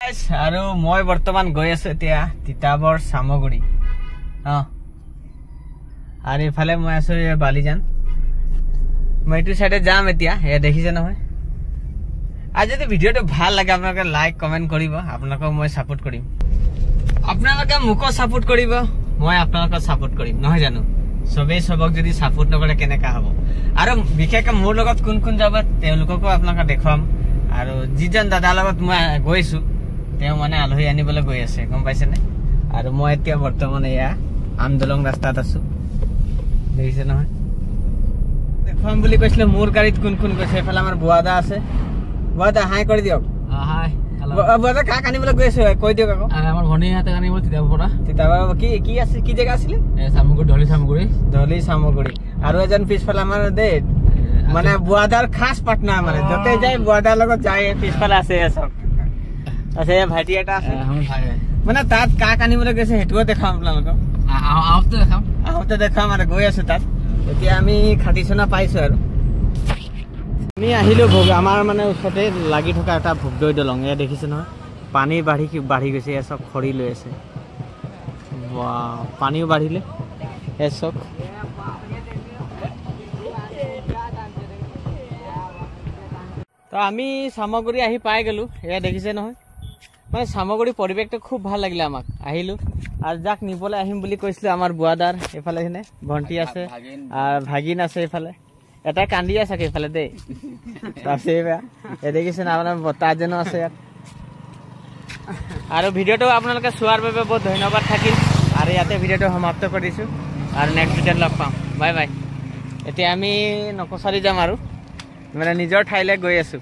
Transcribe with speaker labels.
Speaker 1: আৰু মই বৰ্তমান গৈ আছো এতিয়া তিতাবৰ সামগুৰি আৰু ইফালে মই আছো বালিজান মই এইটো সাইডে যাম এতিয়া এ দেখিছে নহয় আজ যদি ভিডিওটো ভাল লাগে আপোনালোকে লাইক কমেন্ট কৰিব আপোনালোকক মই সাপোৰ্ট কৰিম আপোনালোকে মুকো সাপোৰ্ট কৰিব মই আপোনালোকক সাপোৰ্ট কৰিম নহয় জানো সবে সবক যদি সাপোৰ্ট নকৰে কেনেকা হ'ব আৰু বিশেষকৈ মোৰ লগত কোন কোন যাব তেওঁলোককো আপোনালোকক দেখাম আৰু যিজন দাদাৰ লগত মই গৈছো তেওঁ মানে আলহী আনিবলৈ গৈ আছে গম পাইছে নে আৰু মই এতিয়া বৰ্তমান এয়া আন্দোলন ৰাস্তাত আছো দেখিছে নহয় দেখাম বুলি কৈছিলে মোৰ গাড়ীত কোন কোন গৈছে এফালে আমাৰ বুৱাদা আছে বুৱাদা হাই কৰি দিয়ক হাই বুৱাদা কাক আনিবলৈ গৈ আছে কৈ দিয়ক আকৌ
Speaker 2: আমাৰ ভনী হাতে আনিব
Speaker 1: তিতাবৰ কি আছে কি জেগা আছিলে
Speaker 2: সামগুৰি
Speaker 1: ধলি সামগুৰি আৰু এজন পিছফালে আমাৰ দে মানে বুৱাদাৰ খাস পাৰ্টনাৰ মানে যতে যায় বুৱাদাৰ লগত যায় পিছফালে আছে সব আছে ভাইটি এটা আছে মানে তাত কাক আনিবলৈ গৈছে হেতুও দেখাম আপোনালোকক আহোঁতে দেখাম আৰু গৈ আছো তাত এতিয়া আমি খাটিচনা পাইছো আৰু আমি আহিলো আমাৰ মানে ওচৰতে লাগি থকা এটা ভোগদৈ দলং এয়া দেখিছে নহয় পানী বাঢ়ি গৈছে এয়া চব খৰি লৈ আছে পানীও বাঢ়িলে এ চব তো আমি সামগুৰি আহি পাই গলো এয়া দেখিছে নহয় মানে সামগুৰি পৰিৱেশটো খুব ভাল লাগিলে আমাক আহিলো আৰু যাক নিবলৈ আহিম বুলি কৈছিলো আমাৰ বুৱাদাৰ এফালে হেনে ভণ্টি আছে আৰু ভাগিন আছে এফালে এটা কান্দি আছে এফালে দেই দেখিছে না আপোনাৰ বতাহজনো আছে ইয়াত আৰু ভিডিঅ'টো আপোনালোকে চোৱাৰ বাবে বহুত ধন্যবাদ থাকিল আৰু ইয়াতে ভিডিঅ'টো সমাপ্ত কৰিছো আৰু নেক্সট ভিডিঅ'ত লগ পাম বাই বাই এতিয়া আমি নকচাৰি যাম আৰু মানে নিজৰ ঠাইলৈ গৈ আছো